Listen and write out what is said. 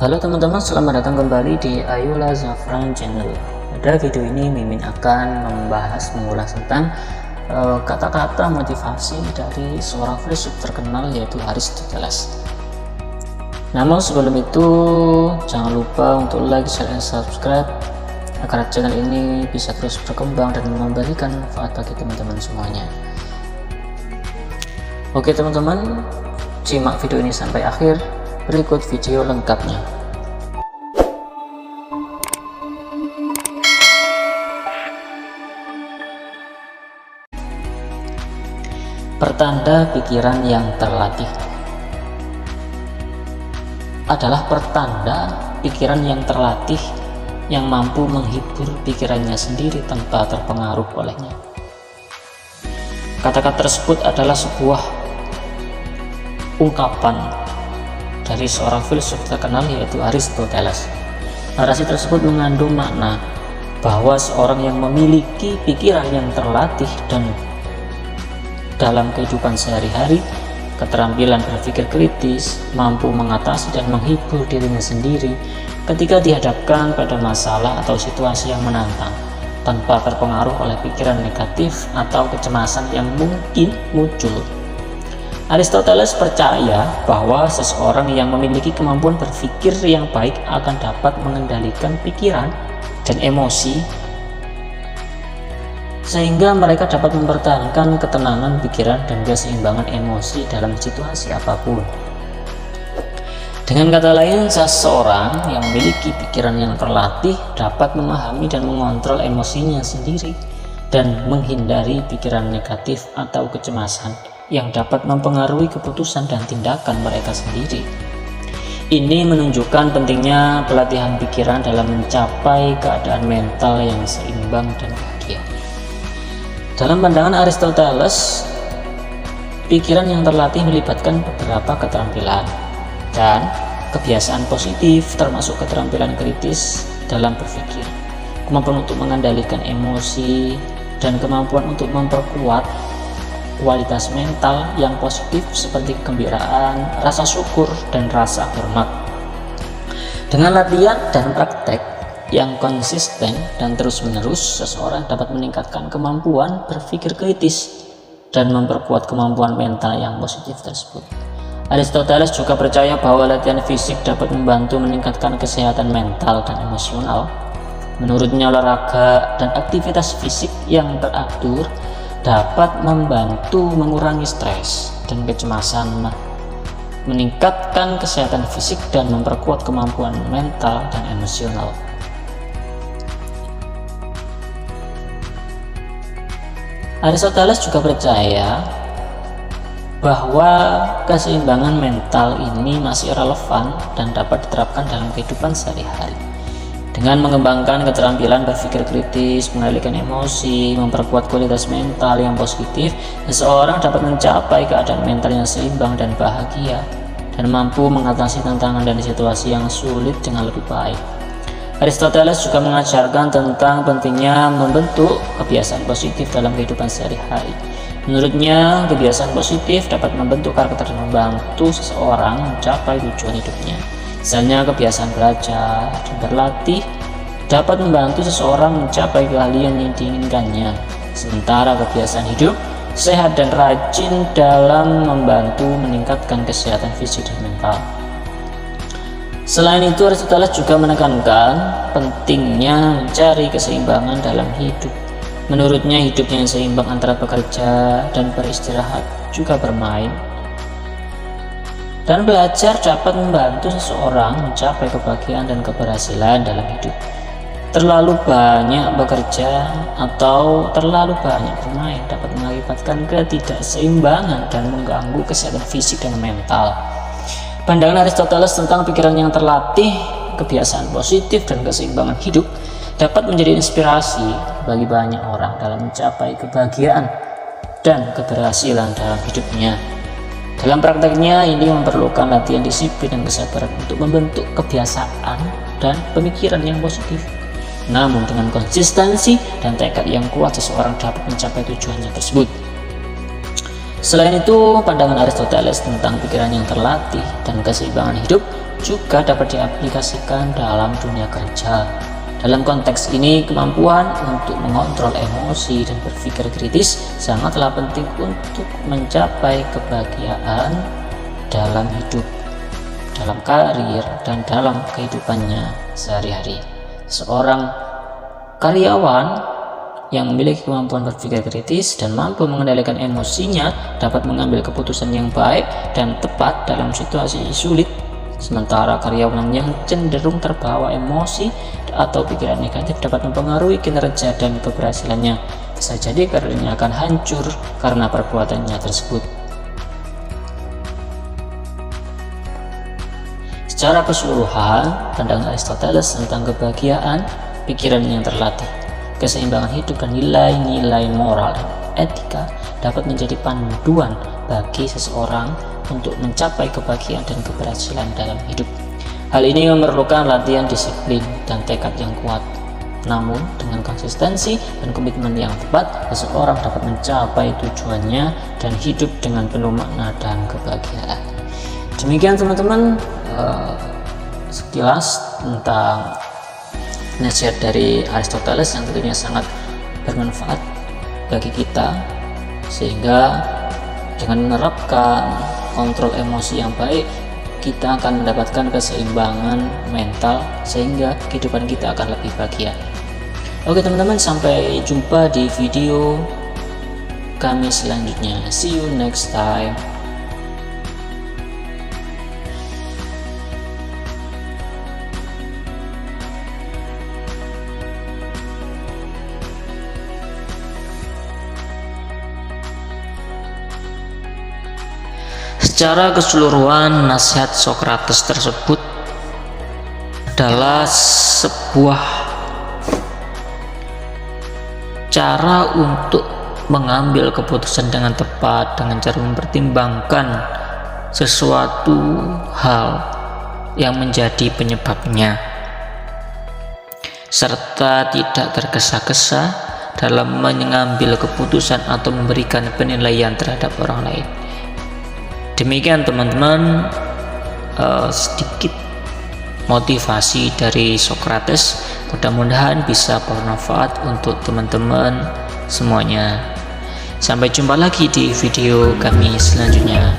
Halo teman-teman, selamat datang kembali di Ayula Zafran Channel. Pada video ini Mimin akan mengulas tentang kata-kata motivasi dari seorang filsuf terkenal yaitu Aristoteles. Namun sebelum itu jangan lupa untuk like, share, dan subscribe agar channel ini bisa terus berkembang dan memberikan manfaat bagi teman-teman semuanya. Oke teman-teman, simak video ini sampai akhir. Berikut video lengkapnya. Pertanda pikiran yang terlatih adalah pertanda pikiran yang terlatih yang mampu menghibur pikirannya sendiri tanpa terpengaruh olehnya. Kata-kata tersebut adalah sebuah ungkapan dari seorang filsuf terkenal yaitu Aristoteles. Narasi tersebut mengandung makna bahwa seorang yang memiliki pikiran yang terlatih dan dalam kehidupan sehari-hari, keterampilan berpikir kritis, mampu mengatasi dan menghibur dirinya sendiri ketika dihadapkan pada masalah atau situasi yang menantang, tanpa terpengaruh oleh pikiran negatif atau kecemasan yang mungkin muncul. Aristoteles percaya bahwa seseorang yang memiliki kemampuan berpikir yang baik akan dapat mengendalikan pikiran dan emosi sehingga mereka dapat mempertahankan ketenangan pikiran dan keseimbangan emosi dalam situasi apapun. Dengan kata lain, seseorang yang memiliki pikiran yang terlatih dapat memahami dan mengontrol emosinya sendiri dan menghindari pikiran negatif atau kecemasan yang dapat mempengaruhi keputusan dan tindakan mereka sendiri. Ini menunjukkan pentingnya pelatihan pikiran dalam mencapai keadaan mental yang seimbang dan bahagia. Dalam pandangan Aristoteles, pikiran yang terlatih melibatkan beberapa keterampilan dan kebiasaan positif, termasuk keterampilan kritis dalam berpikir, kemampuan untuk mengendalikan emosi, dan kemampuan untuk memperkuat kualitas mental yang positif seperti kegembiraan, rasa syukur, dan rasa hormat. Dengan latihan dan praktek yang konsisten dan terus-menerus, seseorang dapat meningkatkan kemampuan berpikir kritis dan memperkuat kemampuan mental yang positif tersebut. Aristoteles juga percaya bahwa latihan fisik dapat membantu meningkatkan kesehatan mental dan emosional. Menurutnya, olahraga dan aktivitas fisik yang teratur dapat membantu mengurangi stres dan kecemasan, meningkatkan kesehatan fisik dan memperkuat kemampuan mental dan emosional. Aristoteles juga percaya bahwa keseimbangan mental ini masih relevan dan dapat diterapkan dalam kehidupan sehari-hari. Dengan mengembangkan keterampilan berpikir kritis, mengendalikan emosi, memperkuat kualitas mental yang positif, seseorang dapat mencapai keadaan mental yang seimbang dan bahagia, dan mampu mengatasi tantangan dan situasi yang sulit dengan lebih baik. Aristoteles juga mengajarkan tentang pentingnya membentuk kebiasaan positif dalam kehidupan sehari-hari. Menurutnya, kebiasaan positif dapat membentuk karakter dan membantu seseorang mencapai tujuan hidupnya. Misalnya, kebiasaan belajar dan berlatih dapat membantu seseorang mencapai keahlian yang diinginkannya, sementara kebiasaan hidup sehat dan rajin dalam membantu meningkatkan kesehatan fisik dan mental. Selain itu, Aristoteles juga menekankan pentingnya mencari keseimbangan dalam hidup. Menurutnya, hidup yang seimbang antara bekerja dan beristirahat juga bermain. Dan belajar dapat membantu seseorang mencapai kebahagiaan dan keberhasilan dalam hidup. Terlalu banyak bekerja atau terlalu banyak bermain dapat mengakibatkan ketidakseimbangan dan mengganggu kesehatan fisik dan mental. Pandangan Aristoteles tentang pikiran yang terlatih, kebiasaan positif, dan keseimbangan hidup dapat menjadi inspirasi bagi banyak orang dalam mencapai kebahagiaan dan keberhasilan dalam hidupnya. Dalam prakteknya, ini memerlukan latihan disiplin dan kesabaran untuk membentuk kebiasaan dan pemikiran yang positif. Namun dengan konsistensi dan tekad yang kuat, seseorang dapat mencapai tujuannya tersebut. Selain itu, pandangan Aristoteles tentang pikiran yang terlatih dan keseimbangan hidup juga dapat diaplikasikan dalam dunia kerja. Dalam konteks ini, kemampuan untuk mengontrol emosi dan berpikir kritis sangatlah penting untuk mencapai kebahagiaan dalam hidup, dalam karir, dan dalam kehidupannya sehari-hari. Seorang karyawan yang memiliki kemampuan berpikir kritis dan mampu mengendalikan emosinya dapat mengambil keputusan yang baik dan tepat dalam situasi sulit. Sementara karyawan yang cenderung terbawa emosi atau pikiran negatif dapat mempengaruhi kinerja dan keberhasilannya. Bisa jadi karirnya akan hancur karena perbuatannya tersebut. Secara keseluruhan, pandangan Aristoteles tentang kebahagiaan pikiran yang terlatih, keseimbangan hidup, dan nilai-nilai moral dan etika dapat menjadi panduan bagi seseorang untuk mencapai kebahagiaan dan keberhasilan dalam hidup. Hal ini memerlukan latihan disiplin dan tekad yang kuat. Namun, dengan konsistensi dan komitmen yang tepat, seseorang dapat mencapai tujuannya dan hidup dengan penuh makna dan kebahagiaan. Demikian teman-teman, sekilas tentang nasihat dari Aristoteles yang tentunya sangat bermanfaat bagi kita, sehingga dengan menerapkan kontrol emosi yang baik, kita akan mendapatkan keseimbangan mental sehingga kehidupan kita akan lebih bahagia. Oke teman-teman, sampai jumpa di video kami selanjutnya. See you next time. Secara keseluruhan, nasihat Socrates tersebut adalah sebuah cara untuk mengambil keputusan dengan tepat, dengan cara mempertimbangkan sesuatu hal yang menjadi penyebabnya, serta tidak tergesa-gesa dalam mengambil keputusan atau memberikan penilaian terhadap orang lain. Demikian teman-teman, sedikit motivasi dari Socrates, mudah-mudahan bisa bermanfaat untuk teman-teman semuanya. Sampai jumpa lagi di video kami selanjutnya.